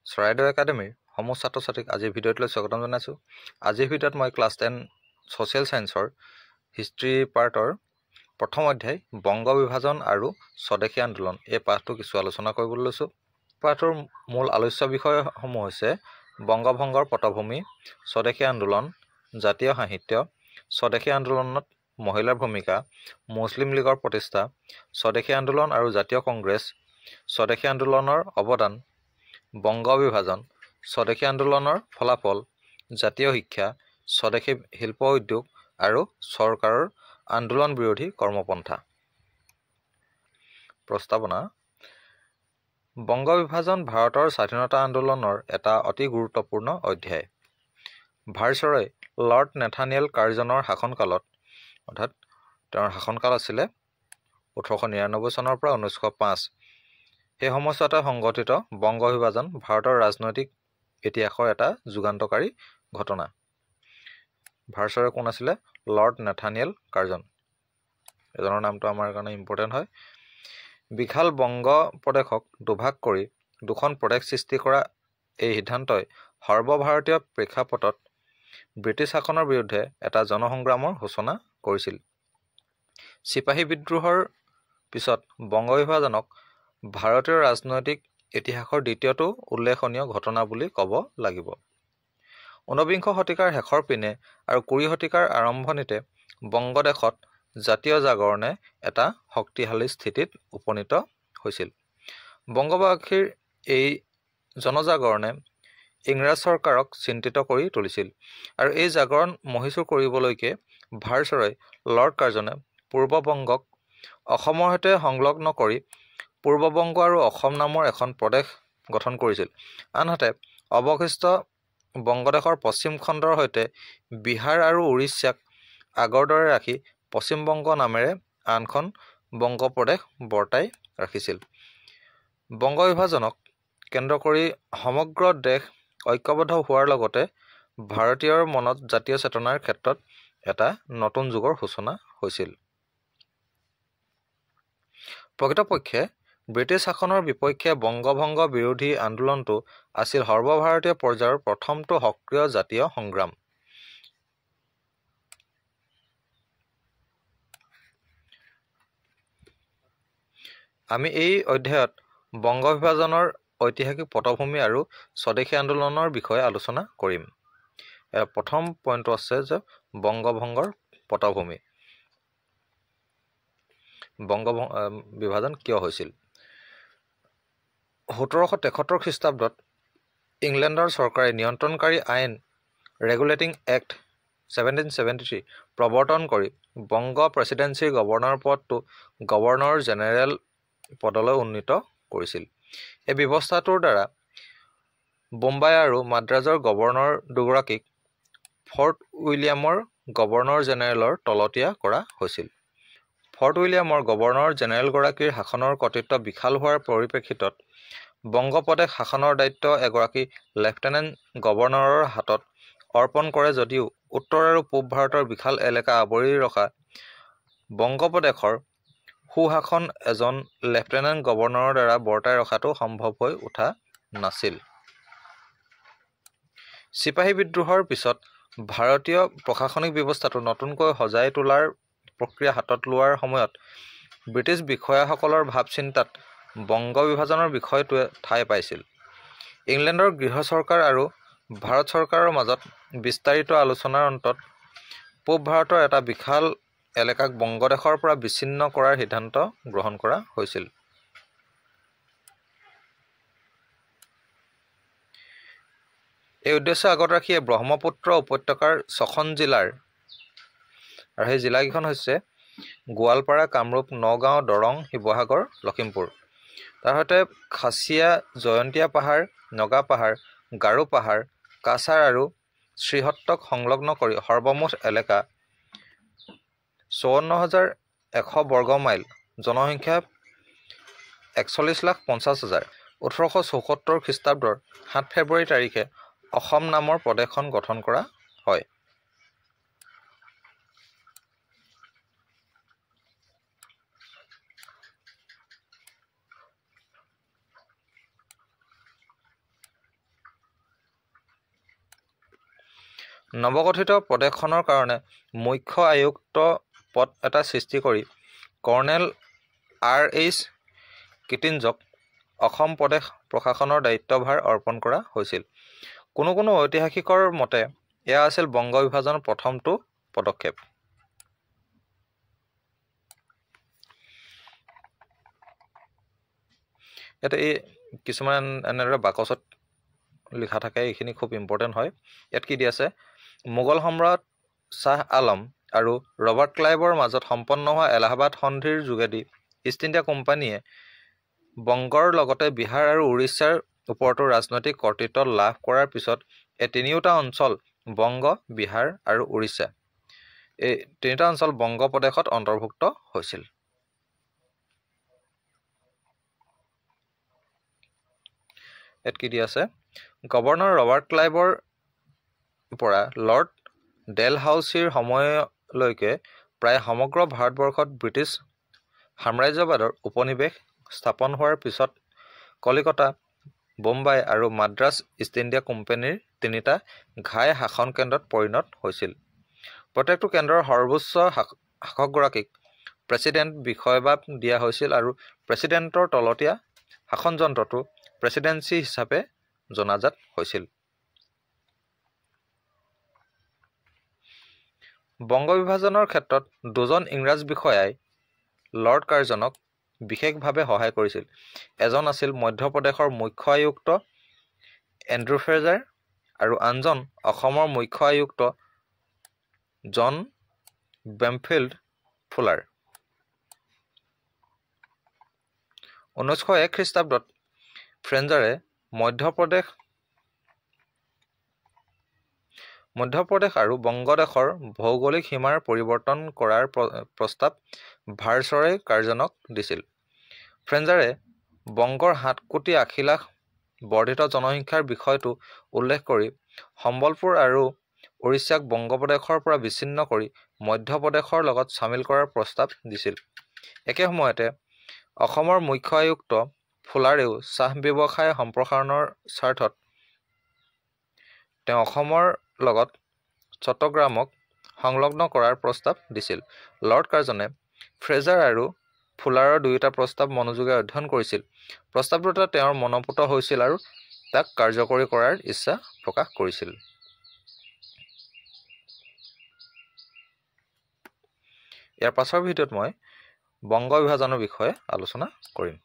চৰাইদেউ একাডেমীৰ সমূহ ছাত্ৰ-ছাত্ৰীক আজিৰ ভিডিঅ'টোলৈ স্বাগতম জনাইছোঁ। আজিৰ ভিডিঅ'ত মই ক্লাছ 10 ছ'চিয়েল ছায়েন্সৰ হিষ্ট্ৰী পাৰ্টৰ প্ৰথম অধ্যায় বংগ বিভাজন আৰু স্বদেশী আন্দোলন এই পাঠটো কিছু আলোচনা কৰিবলৈ লৈছোঁ। পাঠটোৰ মূল আলোচ্য বিষয়সমূহ হৈছে বংগভংগৰ পটভূমি, স্বদেশী আন্দোলন, জাতীয় সাহিত্য, স্বদেশী আন্দোলনত মহিলাৰ ভূমিকা, মুছলিম লীগৰ প্ৰতিষ্ঠা, স্বদেশী আন্দোলন আৰু জাতীয় কংগ্ৰেছ, স্বদেশী আন্দোলনৰ অৱদান, বংগ বিভাজন, স্বদেশী আন্দোলনৰ ফলাফল, জাতীয় শিক্ষা, স্বদেশী শিল্প উদ্যোগ আৰু চৰকাৰৰ আন্দোলন বিৰোধী কৰ্মপন্থা। প্ৰস্তাৱনা: বংগ বিভাজন ভাৰতৰ স্বাধীনতা আন্দোলনৰ এটা অতি গুৰুত্বপূৰ্ণ অধ্যায়। ভাইচৰয় লৰ্ড নেথানিয়েল কাৰ্জনৰ শাসনকালত, অৰ্থাৎ তেওঁৰ শাসনকাল আছিলে 1899 চনৰ পৰা 1905, সেই সময়ছোৱাতে সংঘটিত বংগ বিভাজন ভাৰতৰ ৰাজনৈতিক ইতিহাসৰ এটা যুগান্তকাৰী ঘটনা। ভাইচৰয় কোন আছিলে? Lord Nathaniel Curzon. এজনৰ নামটো আমাৰ কাৰণে ইম্পৰ্টেণ্ট হয়। বিশাল বংগ প্ৰদেশক দুভাগ কৰি দুখন প্ৰদেশ সৃষ্টি কৰা এই সিদ্ধান্তই সৰ্বভাৰতীয় প্ৰেক্ষাপটত ব্ৰিটিছ শাসনৰ বিৰুদ্ধে এটা জনসংগ্ৰামৰ সূচনা কৰিছিল। চিপাহী বিদ্ৰোহৰ পিছত বংগ বিভাজনক ভাৰতীয় ৰাজনৈতিক ইতিহাসৰ দ্বিতীয়টো উল্লেখনীয় ঘটনা বুলি ক'ব লাগিব। 19বিংশ শতিকাৰ শেষৰ পিনে আৰু 20 শতিকাৰ আৰম্ভণিতে বংগদেশত জাতীয় জাগৰণে এটা শক্তিশালী স্থিতিত উপনীত হৈছিল। বংগবাসীৰ এই জনজাগৰণে ইংৰাজ চৰকাৰক চিন্তিত কৰি তুলিছিল আৰু এই জাগৰণ মহীশূৰ কৰিবলৈকে ভাইচৰয় লৰ্ড কাৰ্জনে পূৰ্ববংগক অসমৰ সৈতে সংলগ্ন কৰি পূৰ্ববংগ আৰু অসম নামৰ এখন প্ৰদেশ গঠন কৰিছিল। আনহাতে অৱশিষ্ট বংগদেশৰ পশ্চিম খণ্ডৰ সৈতে বিহাৰ আৰু উৰিষ্যাক আগৰ দৰে ৰাখি পশ্চিমবংগ নামেৰে আনখন বংগ প্ৰদেশ বৰ্তাই ৰাখিছিল। বংগ বিভাজনক কেন্দ্ৰ কৰি সমগ্ৰ দেশ ঐক্যবদ্ধ হোৱাৰ লগতে ভাৰতীয়ৰ মনত জাতীয় চেতনাৰ ক্ষেত্ৰত এটা নতুন যুগৰ সূচনা হৈছিল। প্ৰকৃতপক্ষে ব্ৰিটিছ শাসনৰ বিপক্ষে বংগভংগ বিৰোধী আন্দোলনটো আছিল সৰ্বভাৰতীয় পৰ্যায়ৰ প্ৰথমটো সক্ৰিয় জাতীয় সংগ্ৰাম। আমি এই অধ্যায়ত বংগ বিভাজনৰ ঐতিহাসিক পটভূমি আৰু স্বদেশী আন্দোলনৰ বিষয়ে আলোচনা কৰিম। প্ৰথম পইণ্টটো আছে যে বংগভংগৰ পটভূমি। বংগ বিভাজন কিয় হৈছিল? 1773 খ্ৰীষ্টাব্দত ইংলেণ্ডৰ চৰকাৰে নিয়ন্ত্ৰণকাৰী আইন ৰেগুলেটিং এক্ট 1773 প্ৰৱৰ্তন কৰি বংগ প্ৰেচিডেন্সিৰ গভৰ্ণৰ পদটো গভৰ্ণৰ জেনেৰেল পদলৈ উন্নীত কৰিছিল। এই ব্যৱস্থাটোৰ দ্বাৰা বোম্বাই আৰু মাদ্ৰাজৰ গভৰ্ণৰ দুগৰাকীক ফৰ্ট উইলিয়ামৰ গভৰ্ণৰ জেনেৰেলৰ তলতীয়া কৰা হৈছিল। ফৰ্ট উইলিয়ামৰ গভৰ্ণৰ জেনেৰেলগৰাকীৰ শাসনৰ কৰ্তৃত্ব বিশাল হোৱাৰ পৰিপ্ৰেক্ষিতত বংগপ্ৰদেশ শাসনৰ দায়িত্ব এগৰাকী লেফটেনেণ্ট গভৰ্ণৰৰ হাতত অৰ্পণ কৰে যদিও উত্তৰ আৰু পূব ভাৰতৰ বিশাল এলেকা আৱৰি ৰখা বংগপ্ৰদেশৰ সুশাসন এজন লেফটেনেণ্ট গভৰ্ণৰৰ দ্বাৰা বৰ্তাই ৰখাটো সম্ভৱ হৈ উঠা নাছিল। চিপাহী বিদ্ৰোহৰ পিছত ভাৰতীয় প্ৰশাসনিক ব্যৱস্থাটো নতুনকৈ সজাই তোলাৰ প্ৰক্ৰিয়া হাতত লোৱাৰ সময়ত ব্ৰিটিছ বিষয়াসকলৰ ভাৱ-চিন্তাত বংগ বিভাজনৰ বিষয়টোৱে ঠাই পাইছিল। ইংলেণ্ডৰ গৃহ চৰকাৰ আৰু ভাৰত চৰকাৰৰ মাজত বিস্তাৰিত আলোচনাৰ অন্তত পূব ভাৰতৰ এটা বিশাল এলেকাক বংগদেশৰ পৰা বিচ্ছিন্ন কৰাৰ সিদ্ধান্ত গ্ৰহণ কৰা হৈছিল। এই উদ্দেশ্য আগত ৰাখিয়ে ব্ৰহ্মপুত্ৰ উপত্যকাৰ 6খন জিলাৰ, আৰু সেই জিলাকেইখন হৈছে গোৱালপাৰা, কামৰূপ, নগাঁও, দৰং, শিৱসাগৰ, লখিমপুৰ, তাৰ সৈতে খাচীয়া, জয়ন্তীয়া পাহাৰ, নগা পাহাৰ, গাৰো পাহাৰ, কাছাৰ আৰু শ্ৰীহট্টক সংলগ্ন কৰি সৰ্বমুঠ এলেকা 54,100 বৰ্গ মাইল, জনসংখ্যা 41,50,000। 1874 খ্ৰীষ্টাব্দৰ 7 ফেব্ৰুৱাৰী তাৰিখে অসম নামৰ প্ৰদেশখন গঠন কৰা হয়। নৱগঠিত প্ৰদেশখনৰ কাৰণে মুখ্য আয়ুক্ত পদ এটা সৃষ্টি কৰি কৰ্ণেল R.H. কিটিঞ্জক অসম প্ৰদেশ প্ৰশাসনৰ দায়িত্বভাৰ অৰ্পণ কৰা হৈছিল। কোনো ঐতিহাসিকৰ মতে এয়া আছিল বংগ বিভাজনৰ প্ৰথমটো পদক্ষেপ। ইয়াতে এই কিছুমান এনেদৰে বাকচত লিখা থাকে, এইখিনি খুব ইম্পৰ্টেণ্ট হয়। ইয়াত কি দি আছে, মোগল সম্ৰাট শ্বাহ আলম আৰু ৰবাৰ্ট ক্লাইভৰ মাজত সম্পন্ন হোৱা এলাহাবাদ সন্ধিৰ যোগেদি ইষ্ট ইণ্ডিয়া কোম্পানীয়ে বংগৰ লগতে বিহাৰ আৰু উৰিষ্যাৰ ওপৰতো ৰাজনৈতিক কৰ্তৃত্ব লাভ কৰাৰ পিছত এই তিনিওটা অঞ্চল বংগ, বিহাৰ আৰু উৰিষ্যা, এই তিনিটা অঞ্চল বংগ প্ৰদেশত অন্তৰ্ভুক্ত হৈছিল। ইয়াত কি দি আছে, গভৰ্ণৰ ৰবাৰ্ট ক্লাইভৰ পৰা লৰ্ড ডেলহাউছিৰ সময়লৈকে প্ৰায় সমগ্ৰ ভাৰতবৰ্ষত ব্ৰিটিছ সাম্ৰাজ্যবাদৰ উপনিৱেশ স্থাপন হোৱাৰ পিছত কলিকতা, বোম্বাই আৰু মাদ্ৰাছ ইষ্ট ইণ্ডিয়া কোম্পানীৰ তিনিটা ঘাই শাসন কেন্দ্ৰত পৰিণত হৈছিল। প্ৰত্যেকটো কেন্দ্ৰৰ সৰ্বোচ্চ শাসকগৰাকীক প্ৰেচিডেণ্ট বিষয়বাব দিয়া হৈছিল আৰু প্ৰেচিডেণ্টৰ তলতীয়া শাসনযন্ত্ৰটো প্ৰেচিডেন্সি হিচাপে জনাজাত হৈছিল। বংগ বিভাজনৰ ক্ষেত্ৰত দুজন ইংৰাজ বিষয়াই লৰ্ড কাৰ্জনক বিশেষভাৱে সহায় কৰিছিল। এজন আছিল মধ্যপ্ৰদেশৰ মুখ্য আয়ুক্ত এণ্ড্ৰু ফ্ৰেজাৰ আৰু আনজন অসমৰ মুখ্য আয়ুক্ত জন বেমফিল্ড ফুলাৰ। 1901 খ্ৰীষ্টাব্দত ফ্ৰেজাৰে মধ্যপ্ৰদেশ আৰু বংগদেশৰ ভৌগোলিক সীমাৰ পৰিৱৰ্তন কৰাৰ প্ৰস্তাৱ ভাইছৰয় কাৰ্জনক দিছিল। ফ্ৰেজাৰে বংগৰ 7,80,00,000 বৰ্ধিত জনসংখ্যাৰ বিষয়টো উল্লেখ কৰি সম্বলপুৰ আৰু উৰিষ্যাক বংগপ্ৰদেশৰ পৰা বিচ্ছিন্ন কৰি মধ্যপ্ৰদেশৰ লগত চামিল কৰাৰ প্ৰস্তাৱ দিছিল। একে সময়তে অসমৰ মুখ্য আয়ুক্ত ফুলাৰেও চাহ ব্যৱসায় সম্প্ৰসাৰণৰ স্বাৰ্থত তেওঁ অসমৰ লগত চট্টগ্ৰামক সংলগ্ন কৰাৰ প্ৰস্তাৱ দিছিল। লৰ্ড কাৰ্জনে ফ্ৰেজাৰ আৰু ফুলাৰৰ দুয়োটা প্ৰস্তাৱ মনোযোগেৰে অধ্যয়ন কৰিছিল। প্ৰস্তাৱ দুটা তেওঁৰ মনঃপূত হৈছিল আৰু তাক কাৰ্যকৰী কৰাৰ ইচ্ছা প্ৰকাশ কৰিছিল। ইয়াৰ পাছৰ ভিডিঅ'ত মই বংগ বিভাজনৰ বিষয়ে আলোচনা কৰিম।